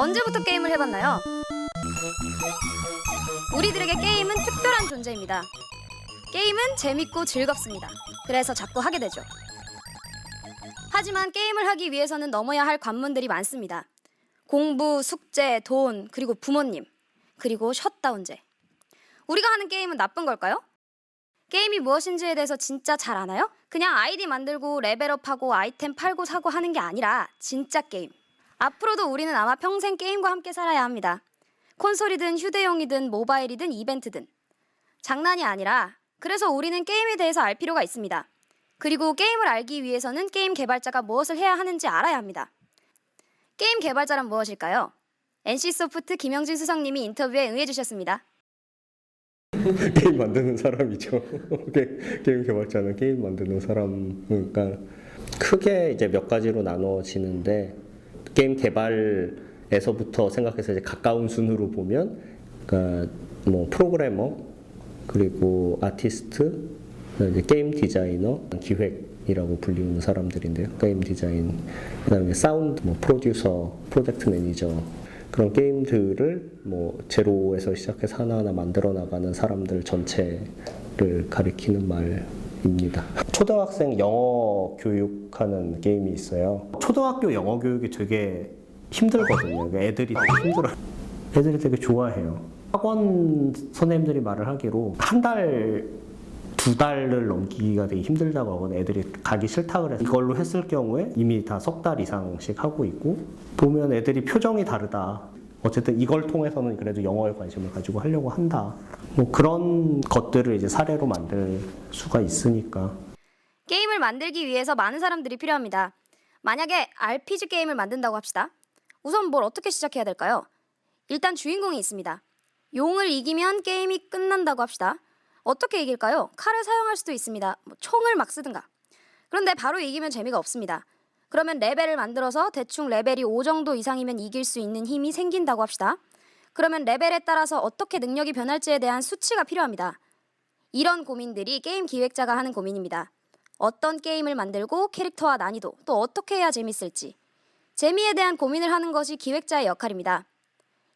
언제부터 게임을 해봤나요? 우리들에게 게임은 특별한 존재입니다. 게임은 재밌고 즐겁습니다. 그래서 자꾸 하게 되죠. 하지만 게임을 하기 위해서는 넘어야 할 관문들이 많습니다. 공부, 숙제, 돈, 그리고 부모님, 그리고 셧다운제. 우리가 하는 게임은 나쁜 걸까요? 게임이 무엇인지에 대해서 진짜 잘 아나요? 그냥 아이디 만들고 레벨업하고 아이템 팔고 사고 하는 게 아니라 진짜 게임. 앞으로도 우리는 아마 평생 게임과 함께 살아야 합니다. 콘솔이든 휴대용이든 모바일이든 이벤트든. 장난이 아니라 그래서 우리는 게임에 대해서 알 필요가 있습니다. 그리고 게임을 알기 위해서는 게임 개발자가 무엇을 해야 하는지 알아야 합니다. 게임 개발자란 무엇일까요? NC소프트 김영진 수석님이 인터뷰에 응해주셨습니다. 게임 만드는 사람이죠. 게임 개발자는 게임 만드는 사람. 그러니까 크게 이제 몇 가지로 나눠지는데 게임 개발에서부터 생각해서 이제 가까운 순으로 보면, 그러니까 뭐 프로그래머, 그리고 아티스트, 이제 게임 디자이너, 기획이라고 불리는 사람들인데요. 게임 디자인, 그다음에 사운드, 뭐 프로듀서, 프로젝트 매니저. 그런 게임들을 뭐 제로에서 시작해서 하나하나 만들어 나가는 사람들 전체를 가리키는 말입니다. 초등학생 영어 교육하는 게임이 있어요. 초등학교 영어 교육이 되게 힘들거든요. 애들이 되게 힘들어요. 애들이 되게 좋아해요. 학원 선생님들이 말을 하기로 한 달, 두 달을 넘기기가 되게 힘들다고 하거든요. 애들이 가기 싫다 그래서 이걸로 했을 경우에 이미 다 석 달 이상씩 하고 있고, 보면 애들이 표정이 다르다. 어쨌든 이걸 통해서는 그래도 영어에 관심을 가지고 하려고 한다. 뭐 그런 것들을 이제 사례로 만들 수가 있으니까. 게임을 만들기 위해서 많은 사람들이 필요합니다. 만약에 RPG 게임을 만든다고 합시다. 우선 뭘 어떻게 시작해야 될까요? 일단 주인공이 있습니다. 용을 이기면 게임이 끝난다고 합시다. 어떻게 이길까요? 칼을 사용할 수도 있습니다. 총을 막 쓰든가. 그런데 바로 이기면 재미가 없습니다. 그러면 레벨을 만들어서 대충 레벨이 5 정도 이상이면 이길 수 있는 힘이 생긴다고 합시다. 그러면 레벨에 따라서 어떻게 능력이 변할지에 대한 수치가 필요합니다. 이런 고민들이 게임 기획자가 하는 고민입니다. 어떤 게임을 만들고 캐릭터와 난이도, 또 어떻게 해야 재밌을지. 재미에 대한 고민을 하는 것이 기획자의 역할입니다.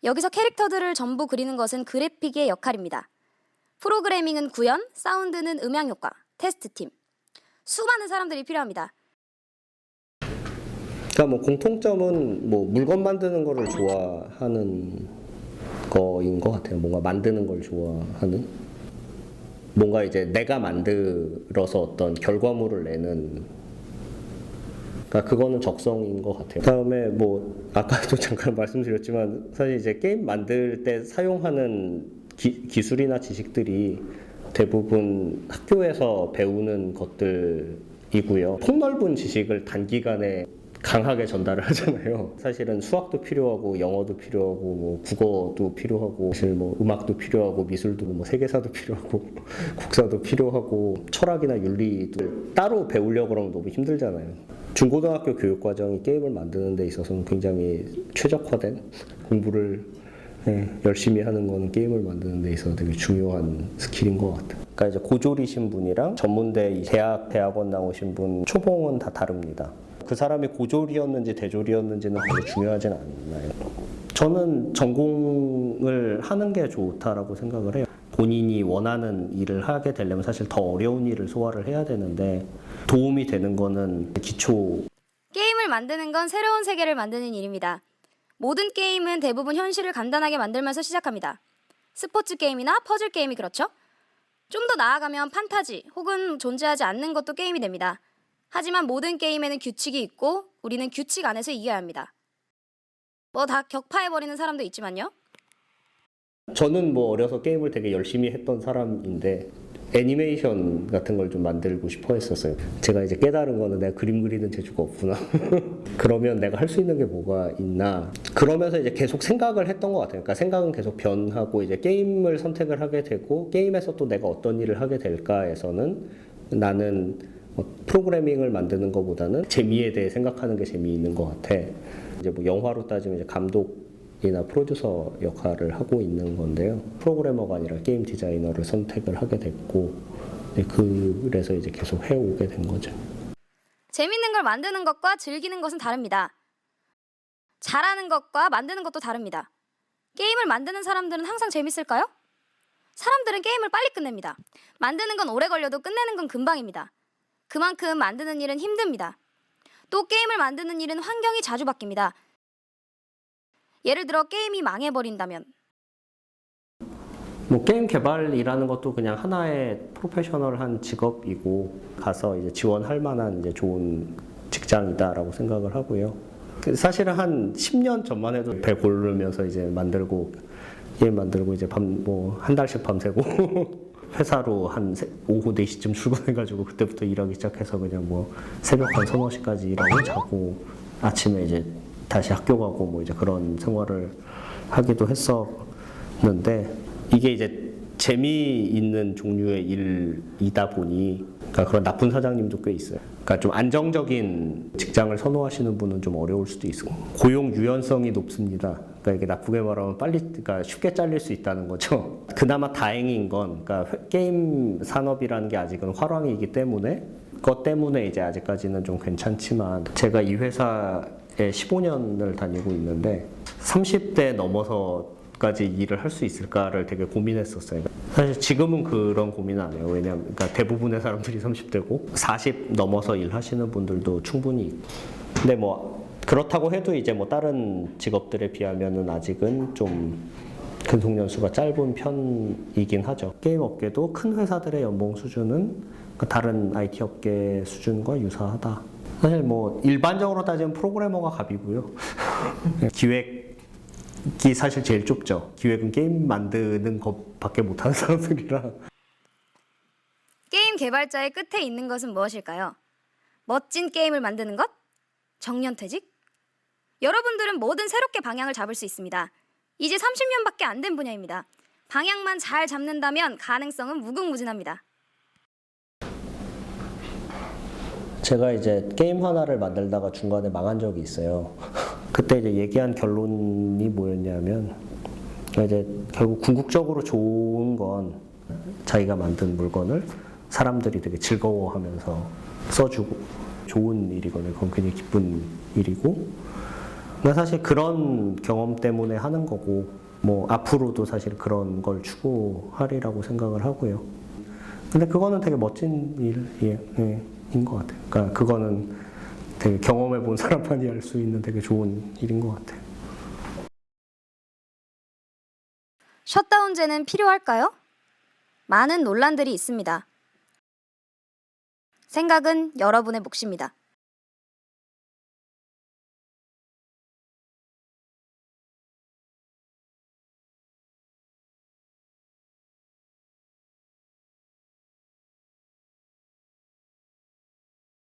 여기서 캐릭터들을 전부 그리는 것은 그래픽의 역할입니다. 프로그래밍은 구현, 사운드는 음향 효과, 테스트팀. 수많은 사람들이 필요합니다. 그러니까 뭐 공통점은 뭐 물건 만드는 거를 좋아하는 거인 것 같아요. 뭔가 만드는 걸 좋아하는. 뭔가 이제 내가 만들어서 어떤 결과물을 내는. 그러니까 그거는 적성인 것 같아요. 그다음에 뭐 아까도 잠깐 말씀드렸지만 사실 이제 게임 만들 때 사용하는 기술이나 지식들이 대부분 학교에서 배우는 것들이고요. 폭넓은 지식을 단기간에 강하게 전달을 하잖아요. 사실은 수학도 필요하고 영어도 필요하고 뭐 국어도 필요하고 사실 뭐 음악도 필요하고 미술도 뭐 세계사도 필요하고 국사도 필요하고 철학이나 윤리도 따로 배우려고 그러면 너무 힘들잖아요. 중고등학교 교육과정이 게임을 만드는 데 있어서는 굉장히 최적화된 공부를 열심히 하는 거는 게임을 만드는 데 있어서 되게 중요한 스킬인 것 같아요. 그러니까 이제 고졸이신 분이랑 전문대 대학원 나오신 분 초봉은 다 다릅니다. 그 사람이 고졸이었는지 대졸이었는지는 별로 중요하진 않나요. 저는 전공을 하는 게 좋다라고 생각을 해요. 본인이 원하는 일을 하게 되려면 사실 더 어려운 일을 소화를 해야 되는데 도움이 되는 거는 기초. 게임을 만드는 건 새로운 세계를 만드는 일입니다. 모든 게임은 대부분 현실을 간단하게 만들면서 시작합니다. 스포츠 게임이나 퍼즐 게임이 그렇죠? 좀 더 나아가면 판타지 혹은 존재하지 않는 것도 게임이 됩니다. 하지만 모든 게임에는 규칙이 있고 우리는 규칙 안에서 이겨야 합니다. 뭐 다 격파해버리는 사람도 있지만요. 저는 뭐 어려서 게임을 되게 열심히 했던 사람인데 애니메이션 같은 걸 좀 만들고 싶어 했었어요. 제가 이제 깨달은 거는 내가 그림 그리는 재주가 없구나. 그러면 내가 할 수 있는 게 뭐가 있나. 그러면서 이제 계속 생각을 했던 것 같아요. 그러니까 생각은 계속 변하고 이제 게임을 선택을 하게 되고 게임에서 또 내가 어떤 일을 하게 될까에서는 나는 프로그래밍을 만드는 것보다는 재미에 대해 생각하는 게 재미있는 것 같아. 이제 뭐 영화로 따지면 이제 감독이나 프로듀서 역할을 하고 있는 건데요. 프로그래머가 아니라 게임 디자이너를 선택을 하게 됐고, 그래서 이제 계속 해오게 된 거죠. 재밌는 걸 만드는 것과 즐기는 것은 다릅니다. 잘하는 것과 만드는 것도 다릅니다. 게임을 만드는 사람들은 항상 재밌을까요? 사람들은 게임을 빨리 끝냅니다. 만드는 건 오래 걸려도 끝내는 건 금방입니다. 그만큼 만드는 일은 힘듭니다. 또 게임을 만드는 일은 환경이 자주 바뀝니다. 예를 들어 게임이 망해버린다면 뭐 게임 개발이라는 것도 그냥 하나의 프로페셔널한 직업이고 가서 이제 지원할 만한 이제 좋은 직장이다라고 생각을 하고요. 사실은 한 10년 전만 해도 배 고르면서 이제 게임 만들고 이제 한 달씩 밤새고 회사로 오후 4시쯤 출근해가지고 그때부터 일하기 시작해서 그냥 새벽 한 서너 시까지 일하고 자고 아침에 이제 다시 학교 가고 이제 그런 생활을 하기도 했었는데 이게 이제 재미있는 종류의 일이다 보니 그러니까 그런 나쁜 사장님도 꽤 있어요. 그러니까 좀 안정적인 직장을 선호하시는 분은 좀 어려울 수도 있고 고용 유연성이 높습니다. 그러니까 이게 나쁘게 말하면 그러니까 쉽게 잘릴 수 있다는 거죠. 그나마 다행인 건 그러니까 게임 산업이라는 게 아직은 활황이기 때문에 그것 때문에 이제 아직까지는 좀 괜찮지만 제가 이 회사에 15년을 다니고 있는데 30대 넘어서까지 일을 할 수 있을까를 되게 고민했었어요. 사실 지금은 그런 고민은 안 해요. 왜냐면 그러니까 대부분의 사람들이 30대고 40 넘어서 일하시는 분들도 충분히 있고. 근데 그렇다고 해도 이제 다른 직업들에 비하면은 아직은 좀 근속연수가 짧은 편이긴 하죠. 게임 업계도 큰 회사들의 연봉 수준은 다른 IT 업계 수준과 유사하다. 사실 일반적으로 따지면 프로그래머가 갑이고요. 기획이 사실 제일 좁죠. 기획은 게임 만드는 것밖에 못하는 사람들이라. 게임 개발자의 끝에 있는 것은 무엇일까요? 멋진 게임을 만드는 것? 정년퇴직? 여러분들은 뭐든 새롭게 방향을 잡을 수 있습니다. 이제 30년밖에 안 된 분야입니다. 방향만 잘 잡는다면 가능성은 무궁무진합니다. 제가 이제 게임 하나를 만들다가 중간에 망한 적이 있어요. 그때 이제 얘기한 결론이 뭐였냐면 이제 결국 궁극적으로 좋은 건 자기가 만든 물건을 사람들이 되게 즐거워하면서 써주고 좋은 일이거든요. 그건 굉장히 기쁜 일이고 근데 사실 그런 경험 때문에 하는 거고 앞으로도 사실 그런 걸 추구하리라고 생각을 하고요. 근데 그거는 되게 멋진 일인 것 같아요. 그러니까 그거는 되게 경험해 본 사람만이 알 수 있는 되게 좋은 일인 것 같아요. 셧다운제는 필요할까요? 많은 논란들이 있습니다. 생각은 여러분의 몫입니다.